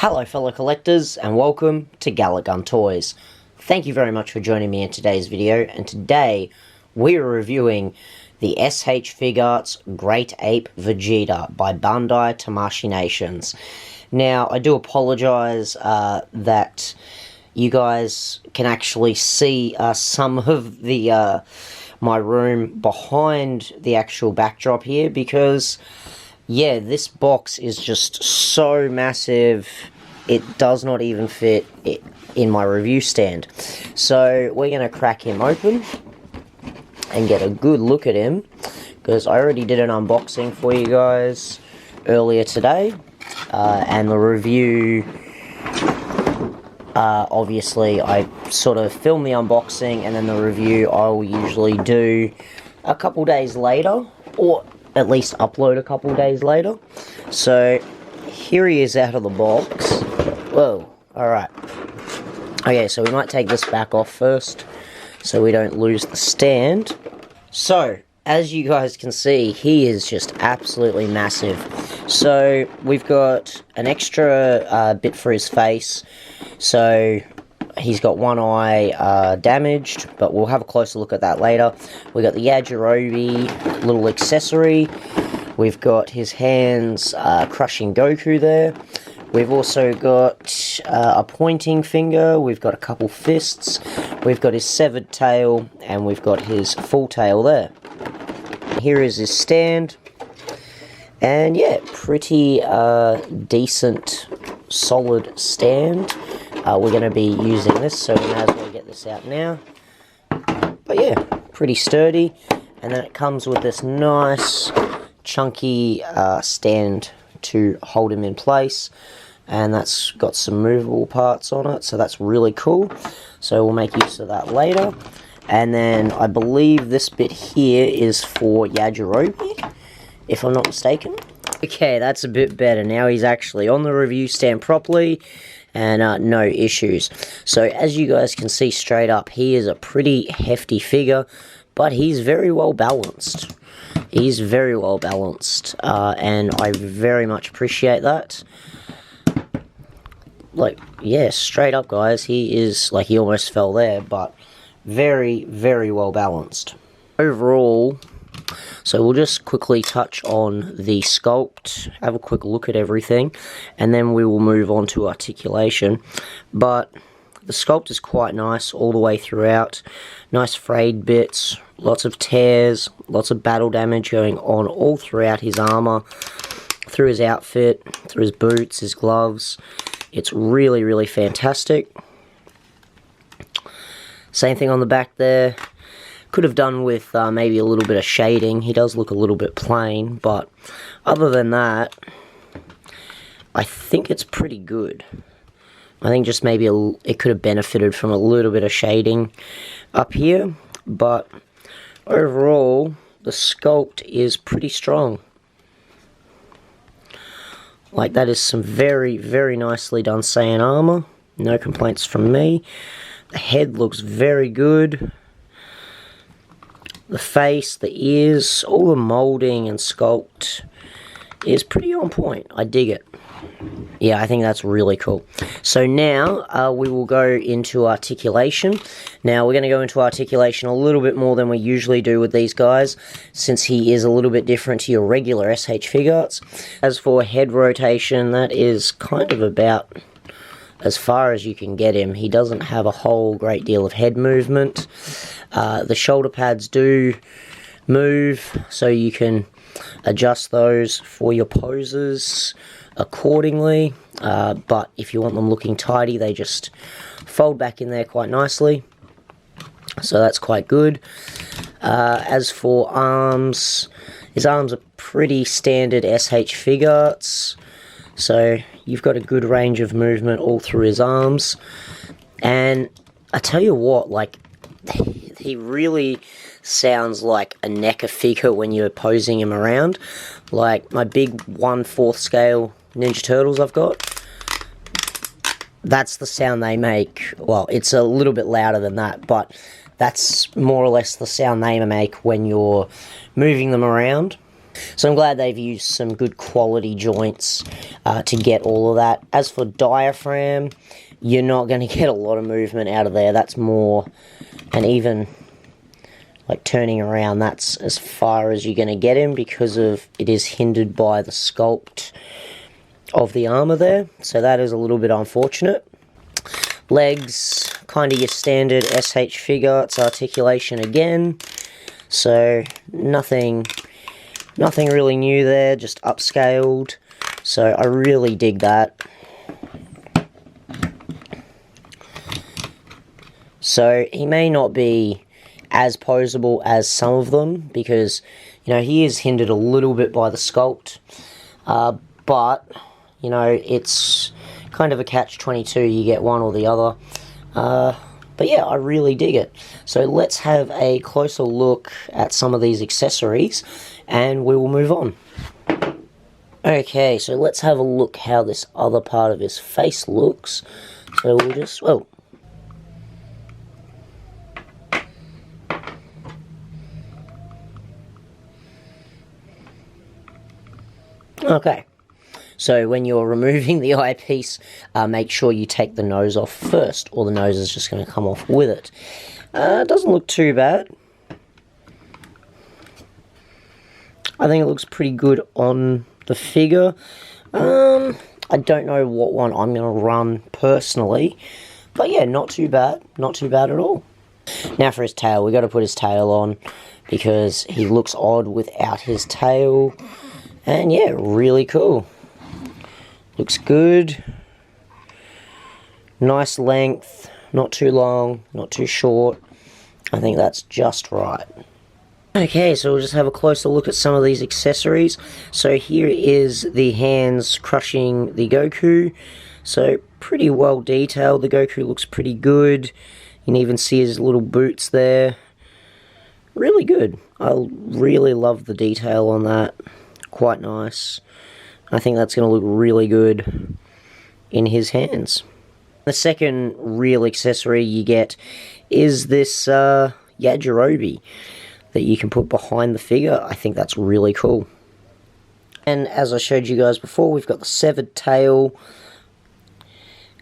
Hello fellow collectors and welcome to Gun Toys. Thank you very much for joining me in today's video, and today we are reviewing the S.H.Figuarts Great Ape Vegeta by Bandai Tamashii Nations. Now I do apologise that you guys can actually see some of the my room behind the actual backdrop here, because yeah, this box is just so massive, it does not even fit in my review stand. So we're going to crack him open and get a good look at him, because I already did an unboxing for you guys earlier today, and the review, obviously I sort of film the unboxing and then the review I will usually do a couple days later, or at least upload a couple days later. So here he is out of the box. Whoa, alright. Okay, so we might take this back off first so we don't lose the stand. So, as you guys can see, he is just absolutely massive. So, we've got an extra bit for his face. So, he's got one eye damaged, but we'll have a closer look at that later. We've got the Yajirobe little accessory. We've got his hands crushing Goku there. We've also got a pointing finger. We've got a couple fists. We've got his severed tail, and we've got his full tail there. Here is his stand. And yeah, pretty decent, solid stand. We're going to be using this, so we may as well get this out now. But yeah, pretty sturdy. And then it comes with this nice, chunky stand to hold him in place. And that's got some movable parts on it, so that's really cool. So we'll make use of that later. And then I believe this bit here is for Yajirobe, if I'm not mistaken. Okay, that's a bit better. Now he's actually on the review stand properly, and no issues. So as you guys can see straight up, he is a pretty hefty figure, but he's very well balanced. He's very well balanced, and I very much appreciate that. Like, yeah, straight up guys, he is, like, he almost fell there, but very, very well balanced. Overall, so we'll just quickly touch on the sculpt, have a quick look at everything, and then we will move on to articulation. But the sculpt is quite nice all the way throughout. Nice frayed bits, lots of tears, lots of battle damage going on all throughout his armor, through his outfit, through his boots, his gloves. It's really, really fantastic. Same thing on the back there. Could have done with maybe a little bit of shading. He does look a little bit plain, but other than that, I think it's pretty good. I think just maybe it could have benefited from a little bit of shading up here, but overall, the sculpt is pretty strong. Like, that is some very, very nicely done Saiyan armor. No complaints from me. The head looks very good. The face, the ears, all the molding and sculpt is pretty on point. I dig it. Yeah, I think that's really cool. So now we will go into articulation. Now we're going to go into articulation a little bit more than we usually do with these guys, since he is a little bit different to your regular S.H.Figuarts. As for head rotation, that is kind of about as far as you can get him. He doesn't have a whole great deal of head movement. The shoulder pads do move, so you can adjust those for your poses accordingly, but if you want them looking tidy, they just fold back in there quite nicely, so that's quite good. As for arms, his arms are pretty standard S.H.Figuarts, so you've got a good range of movement all through his arms. And I tell you what, like, he really sounds like a NECA figure when you're posing him around. Like my big 1/4 scale Ninja Turtles I've got, that's the sound they make. Well, it's a little bit louder than that, but that's more or less the sound they make when you're moving them around. So I'm glad they've used some good quality joints to get all of that. As for diaphragm, you're not going to get a lot of movement out of there. That's more, and even like turning around, that's as far as you're going to get him because of it is hindered by the sculpt of the armor there. So that is a little bit unfortunate. Legs, kind of your standard S.H.Figuarts articulation again. So nothing really new there, just upscaled. So I really dig that. So he may not be as poseable as some of them because, you know, he is hindered a little bit by the sculpt. But, you know, it's kind of a catch-22. You get one or the other. But yeah, I really dig it. So let's have a closer look at some of these accessories and we will move on. Okay, so let's have a look how this other part of his face looks. So we'll just, well, okay. So when you're removing the eyepiece, make sure you take the nose off first, or the nose is just going to come off with it. It doesn't look too bad. I think it looks pretty good on the figure. I don't know what one I'm going to run personally, but yeah, not too bad. Not too bad at all. Now for his tail, we got to put his tail on because he looks odd without his tail. And yeah, really cool. Looks good. Nice length. Not too long, not too short. I think that's just right. Okay, so we'll just have a closer look at some of these accessories. So here is the hands crushing the Goku. So pretty well detailed. The Goku looks pretty good. You can even see his little boots there. Really good. I really love the detail on that. Quite nice. I think that's going to look really good in his hands. The second real accessory you get is this Yajirobe that you can put behind the figure. I think that's really cool. And as I showed you guys before, we've got the severed tail.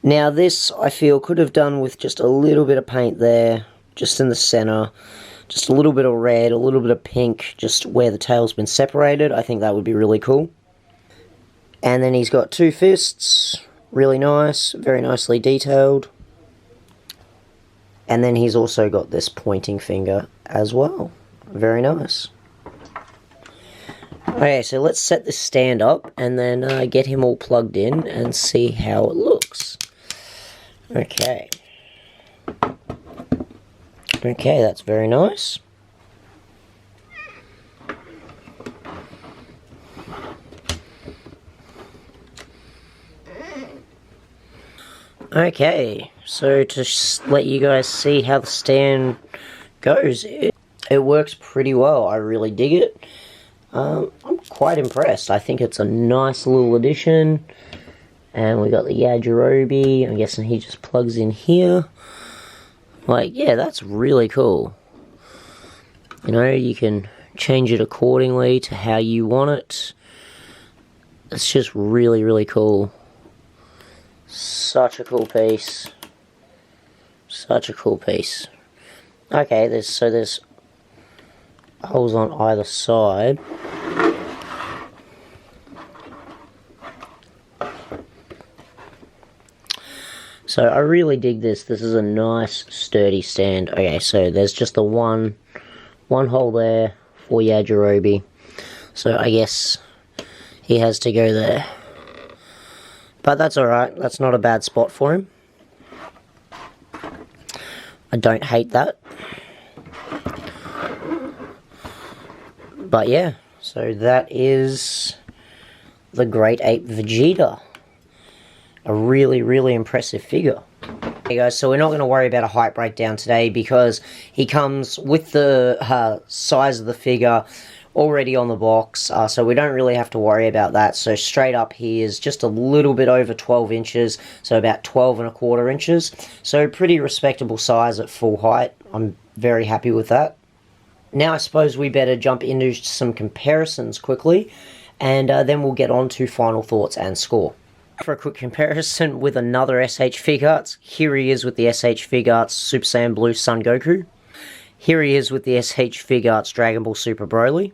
Now this, I feel, could have done with just a little bit of paint there, just in the center. Just a little bit of red, a little bit of pink, just where the tail's been separated. I think that would be really cool. And then he's got two fists, really nice, very nicely detailed. And then he's also got this pointing finger as well. Very nice. Okay, so let's set this stand up and then get him all plugged in and see how it looks. Okay. Okay, that's very nice. Okay, so to let you guys see how the stand goes, it works pretty well. I really dig it. I'm quite impressed. I think it's a nice little addition. And we got the Yajirobe. I'm guessing he just plugs in here. Like, yeah, that's really cool. You know, you can change it accordingly to how you want it. It's just really, really cool. Such a cool piece. Such a cool piece. Okay, there's holes on either side. So I really dig this. This is a nice sturdy stand. Okay, so there's just the one hole there for Yajirobe. So I guess he has to go there. But that's alright, that's not a bad spot for him. I don't hate that. But yeah, so that is the Great Ape Vegeta. A really, really impressive figure. Okay guys, so we're not going to worry about a height breakdown today because he comes with the size of the figure already on the box, so we don't really have to worry about that. So straight up he is just a little bit over 12 inches, so about 12.25 inches. So pretty respectable size at full height. I'm very happy with that. Now I suppose we better jump into some comparisons quickly, and then we'll get on to final thoughts and score. For a quick comparison with another S.H.Figuarts, here he is with the S.H.Figuarts Super Saiyan Blue Son Goku. Here he is with the S.H.Figuarts Dragon Ball Super Broly.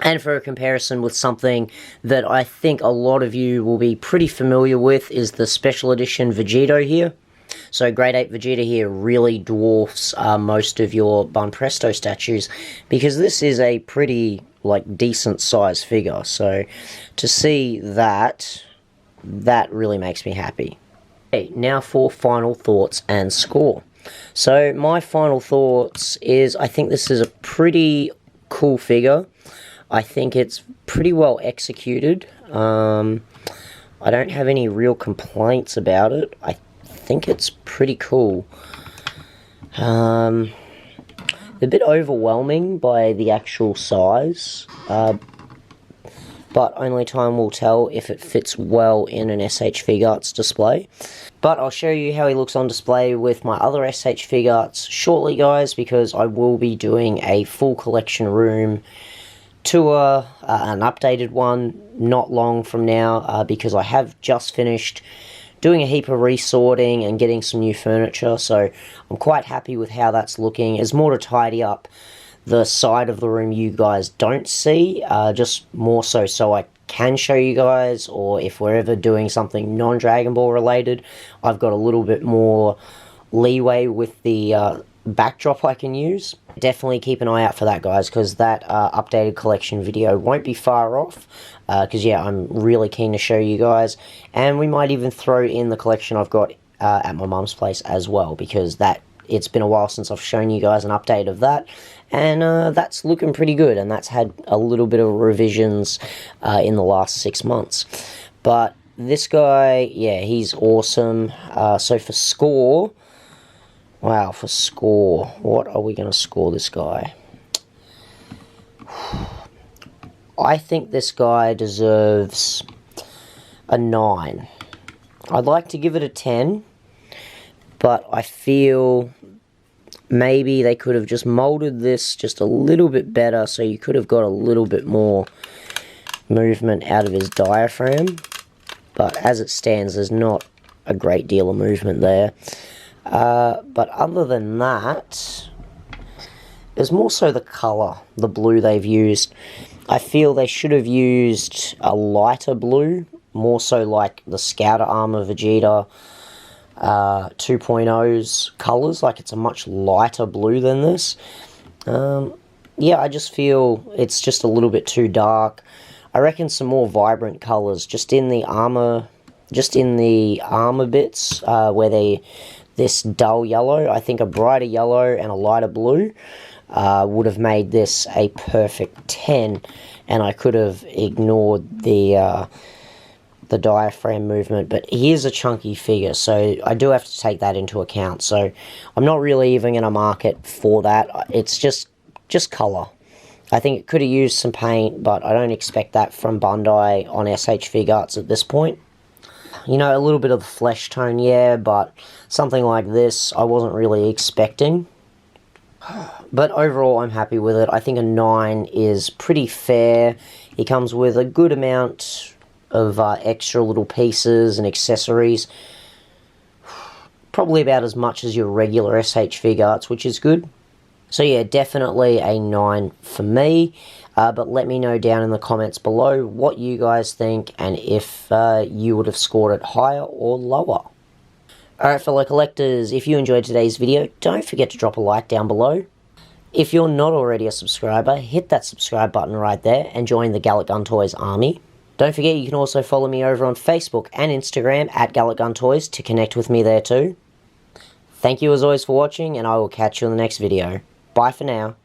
And for a comparison with something that I think a lot of you will be pretty familiar with is the Special Edition Vegeta here. So Grade 8 Vegeta here really dwarfs most of your Banpresto statues, because this is a pretty, decent size figure. So to see that really makes me happy. Okay, now for final thoughts and score. So my final thoughts is I think this is a pretty cool figure. I think it's pretty well executed. I don't have any real complaints about it. I think it's pretty cool. A bit overwhelming by the actual size, but only time will tell if it fits well in an S.H.Figuarts display. But I'll show you how he looks on display with my other S.H.Figuarts shortly, guys, because I will be doing a full collection room tour, an updated one, not long from now, because I have just finished doing a heap of resorting and getting some new furniture, so I'm quite happy with how that's looking. It's more to tidy up the side of the room you guys don't see, just more so I can show you guys, or if we're ever doing something non-Dragon Ball related, I've got a little bit more leeway with the backdrop I can use. Definitely keep an eye out for that, guys, because that updated collection video won't be far off, because yeah, I'm really keen to show you guys, and we might even throw in the collection I've got at my mum's place as well, because it's been a while since I've shown you guys an update of that, and that's looking pretty good, and that's had a little bit of revisions in the last 6 months. But this guy, yeah, he's awesome. So for score, wow, for score, what are we going to score this guy? I think this guy deserves a 9. I'd like to give it a 10, but I feel maybe they could have just molded this just a little bit better, so you could have got a little bit more movement out of his diaphragm. But as it stands, there's not a great deal of movement there. But other than that, there's more so the colour, the blue they've used. I feel they should have used a lighter blue, more so like the Scouter Armor Vegeta 2.0's colours, like it's a much lighter blue than this. Yeah, I just feel it's just a little bit too dark. I reckon some more vibrant colours, just in the armor bits, where this dull yellow. I think a brighter yellow and a lighter blue would have made this a perfect 10, and I could have ignored the diaphragm movement. But he is a chunky figure, so I do have to take that into account. So I'm not really even going to mark it for that. It's just colour. I think it could have used some paint, but I don't expect that from Bandai on S.H.Figuarts at this point. You know, a little bit of the flesh tone, yeah, but something like this I wasn't really expecting. But overall, I'm happy with it. I think a 9 is pretty fair. He comes with a good amount of extra little pieces and accessories. Probably about as much as your regular S.H.Figuarts, which is good. So yeah, definitely a 9 for me. But let me know down in the comments below what you guys think, and if you would have scored it higher or lower. Alright, fellow collectors, if you enjoyed today's video, don't forget to drop a like down below. If you're not already a subscriber, hit that subscribe button right there and join the Gallic Gun Toys army. Don't forget you can also follow me over on Facebook and Instagram at Gallic Gun Toys to connect with me there too. Thank you as always for watching, and I will catch you in the next video. Bye for now.